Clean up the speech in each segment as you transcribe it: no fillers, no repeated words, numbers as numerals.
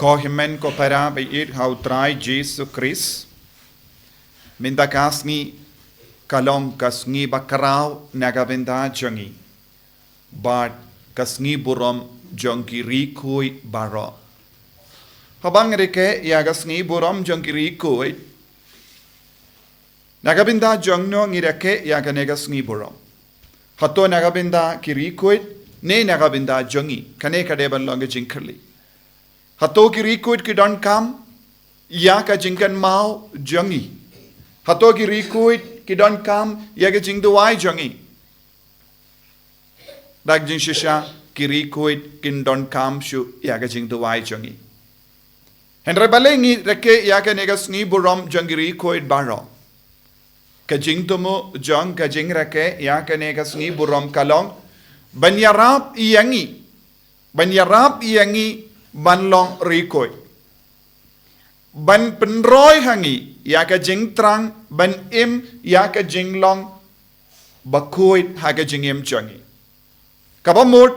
Ko himen ko para bait hau trai Jesus Christ. Minda kasni kalong kasngi bakarau nagabenda jangi. But kasngi burom jongki rikui baro. Habang reke ya kasngi burom jongki rikui. Nagabenda jongno ngireke ya kanegasngi burom. Hato nagabenda kirikui ne nagabenda jongi kane kadeban longa jinkali. Hato kirikui kidon kam ya ka jinkan mau jongi. Hato kirikui kidon kam ya ka jingduai jongi. Dag jing shisha kirikui kindon kam shu ya ka jingduai jongi. Henry balengi reke ya ka negasngi burom jongiri koid baro. Ka jingtumu jong ka jing reke ya ka negasngi burom kalong banyarap iyangi. Banyarap iyangi banlong rikoi. Ban penroy hangi ya ka jing trang ban im ya ka jing long bakoi ha ka jing im jongi. Kabamut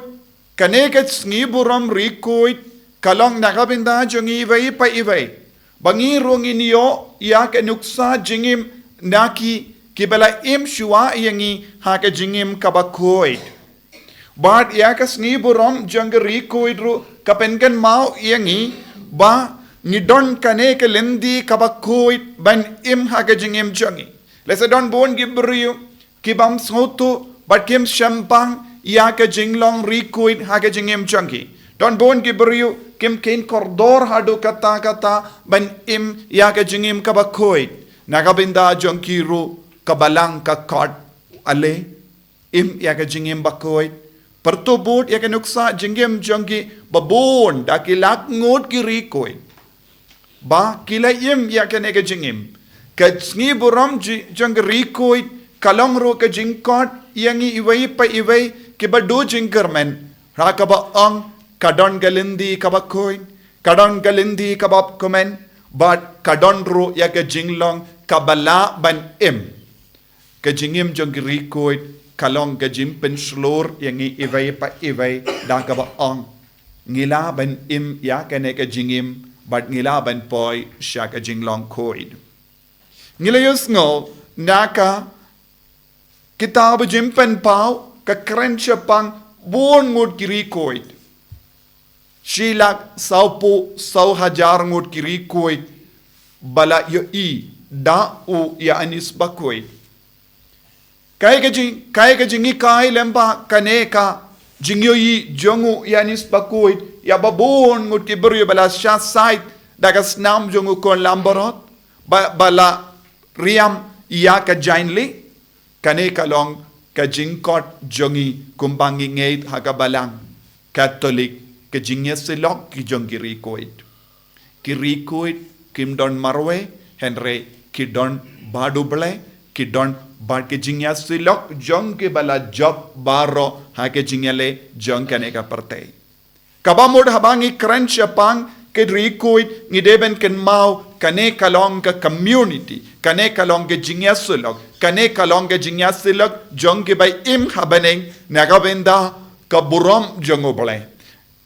kane ka sngi burom rikoi kalong nakabinda jongi iway pa iway. Bangi rongin yo ya ka nuksa jingim naki kibala im shua iyangi ha ka jingim kabakoi. But ya ka sngi burom jongi rikoi ru kapenkan mau iyangi ba ngidon kane ke lendi kabakoi ban im ha ka jingim jongi. Lesa don bon gibriu kibam soto but kim shampang ya ka jinglong rikoi ha ka jingim jongi. Don bon gibriu kim kain kordor hadu kata ban im ya ka jingim kabakoi. Nagabinda jongkiru kabalang ka kod ale im ya ka jingim bakoi. Pertubut ya ka nuksa jingim jongki babon dakilak ngot kirikoi. Ba kila im ya ka nega jingim. Ka sngi buram jong rikoi kalong ro ka jingkot yangi iway pa iway kibadu jingkermen. Rakaba ang kadon galindi kabakoi. Kadon galindi kabab komen. But kadon ro ya ka jinglong kabala ban im. Ka jingim jong rikoi kalong ka jimpen slur yangi iway pa iway dakaba ang. Ngila ban im ya ka nega jingim. But ngila ban poi siya ka jinglong koid. Ngila yus ngo naka kitab jimpen pao ka krensya pang buon ngut kiri koid. Shilak saupo sau hajar ngut kiri koid. Bala yo i da u ya anis bakoid. Kaya ka jingi kai lemba kaneka jingyo i jongu ya anis bakoid. Ya babon ngut kibru bala sha sait dagas nam jongu kon lamborot bala riam ya ka jainli kane kalong ka jingkot jongi kumbangi ngeit hagabalang Catholic ka jingya silok ki jongi rikoid kimdon marwe henry kidon baduble kidon bad ke jingya silok jong ke bala job baro ha ke jingyale jong kane ka partay kabamod habangi krensya pang ke rikoid ngideben ken mau kane kalong ka community kane kalong ke jingya silok kane kalong ke jingya silok jong ke bay im habaneng nagabenda ka burom jongo bole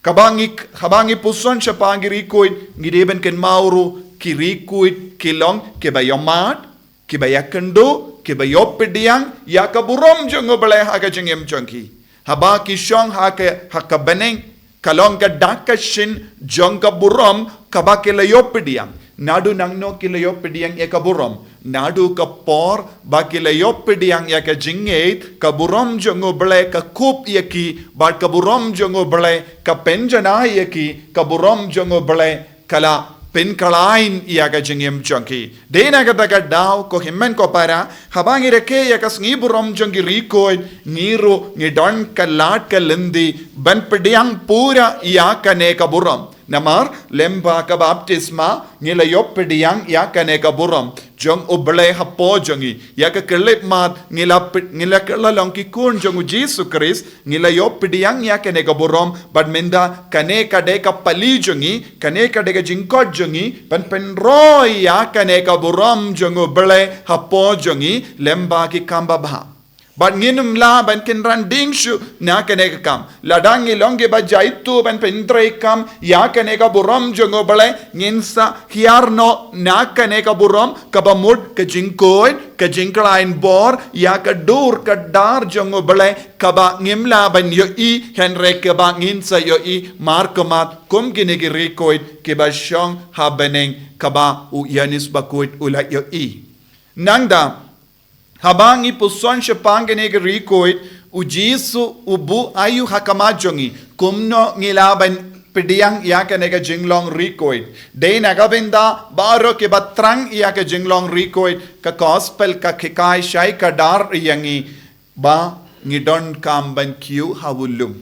kabangi puson siya pang rikoid ngideben ken mauro ki rikoid kilong ke bayomat ke bayakendo ke bayopediang ya ka burom jongo bole ha ka jingem jongki haba ki shong ha ka beneng kalong ka dakashin jong ka burom kaba kilayopediang nadu nangno kilayopediang ya ka burom nadu ka por ba kilayopediang ya ka jingeit ka burom jongo bele ka kup yaki ba ka burom jongo bele ka penjana yaki ka burom jongo bele kala penkalain ya ka jingem jongki dena ka daga daw ko himmen ko para habangi reke ya ka sngi burom jongi rikoid ngiro ngidon ka lat ka lendi ban pediang pura ya ka ne ka burom namar lemba ka baptisma ngila yopediang ya ka ne ka burom jong oble hapo jongi ya ka kelip mat ngila kelalong ki kun jongu Jesus Christ ngila yopediang ya ka ne ka burom bad menda kane ka de ka pali jongi kane ka de ka jingkot jongi pan roy ya ka ne ka burom jongu oble hapo jongi lemba ki kamba ba But nginum la ban kin ran ding shu na kaneka kam. Ladang ilonge ba jaitu ban pentre kam ya kaneka buram jongo bale nginsa hiarno na kaneka buram kabamud ka jingkoid ka jingklain bor ya ka dur ka dar jongo bale kaba ngimla ban yo I henre kaba nginsa yo I markamat kum kinegi rekoid kiba shong habeneng kaba u yanis bakoid ula yo I. Nangda habang ipuson siya panginig rikoit, ujisu ubu ayu hakamajongi, kumno ngilaban pediyang yaka nega jinglong rikoit. Day nagabinda baro ke batrang yaka jinglong rikoit, ka gospel ka kikay siyay kadar yangi, ba ngidon kamban Kiew hawulum.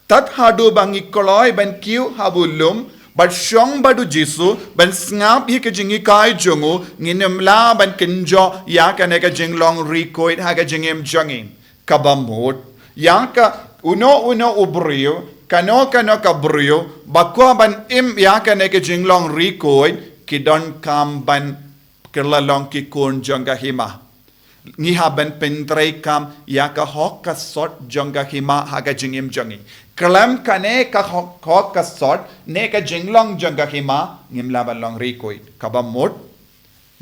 Tat hadu bang ikoloy ban Kiew hawulum, but shong badu jisu ban ngap hi ka jingi kai jungu nginem la ban kinjo ya ka ne ka jinglong rikoit ha ka jingim jangin kabamot ya ka uno ubrio kano ka brio bakwa ban im ya ka ne ka jinglong rikoit kidon kam ban kerlalong ki kun jonga hima ngi ha ban pentrei kam ya ka hok ka sot jonga hima ha ka jingim jangi Kalam kane ka hok ka sot ne ka jinglong janga hima ngimla balong rikoit kabamot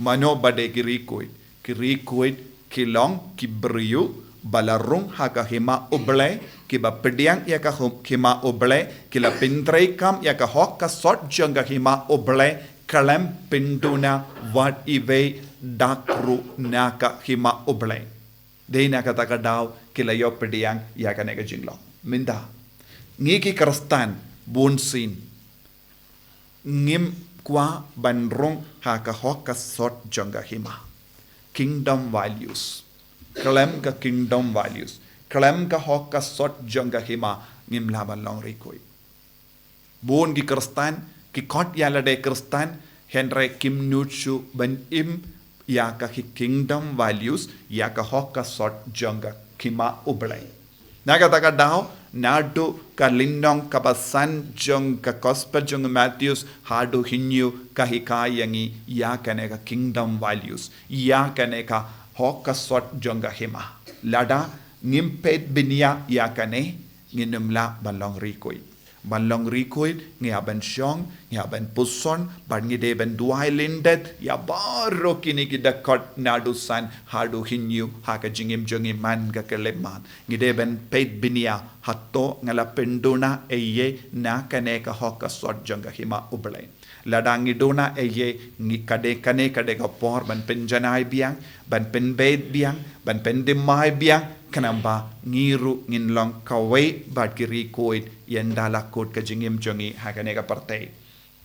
mano bade ki rikoit kilong ki brio balarung ha ka hima uble ki ba pediang ya ka hima uble kila pintrei kam ya ka hok ka sot janga hima uble kalam pinduna wat ive dakru naka hima uble de na ka takadaw kila yo pediang ya ka ne ka jinglong minda ngiki kristan bunsin ngim kwa banrong haka hoka sot jonga hima kingdom values kalem ka kingdom values kalem ka hoka sot jonga hima ngim laban long rikoi bun ki kristan ki kot yala de kristan henry kim nuchu ban im ya ka kingdom values ya ka hoka sot jonga hima ublai naga taka daw nadu ka lindong kabasan jong ka gospel jong Matthews hadu hinyu ka hikayangi ya kane ka kingdom values ya kane ka hoka sot jonga hima lada ngimpet binia ya kane nginumla balong rikoi ngiaban syong ngiaban puson bar ngide ben duai lindet ya baro kini kidakot nadu san hadu hinyu haka jingim jongi man ga keleman ngide ben pet binia hatto ngala penduna eye na kane ka hoka sot jonga hima ublay ladang idona eye ngi kade ka por ban penjanai biang ban penbed biang ban pendimai biang kanamba ngiru nginlong kawai bad kiri koid yendala kod ka jingim jongi hakane ka partay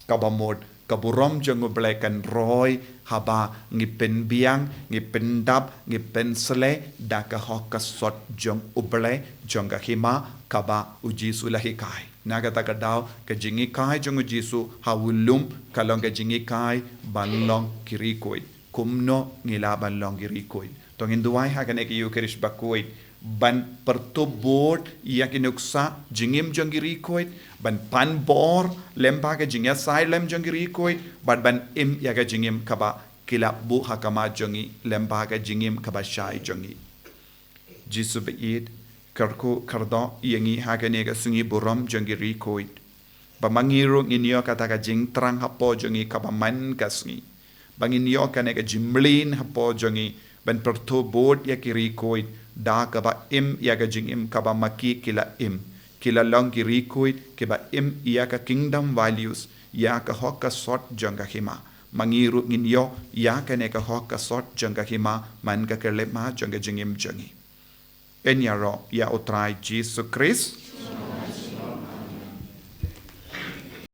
kabamod kaburom jongu blekan roy haba ngipen biang ngipen dab ngipen sele daka hoka sot jong uble jonga hima kaba ujisu lahikai nagata kadaw ka jingi kai jongu jisu hawulum kalong ka jingi kai banlong kiri koid kumno ngila banlong kiri koid tong induai hakane ki yukerish bakoid ban pertubot yak inuksa jingim jonggiri koit ban pan bor lempa ke jingya sai lem jonggiri koit ban im yaga jingim kaba kila bu hakama jongi lempa ke jingim kaba shai jongi jisu beid karko kardo yangi hakane ga sungi buram jonggiri koit bamangiru inyo kata ka jing trang hapo jongi kaba man kasngi bangin yo kane ka jimlin hapo jongi ban pertubot yakiri koit da kaba im yaga jing im kaba maki kila long kiri koit kaba im yaka kingdom values yaka hoka sot jonga hima mangiru nginyo yaka ne ka hoka sot jonga hima man ka kelema jonga jingim jongi enyaro ya utrai Jesus Christ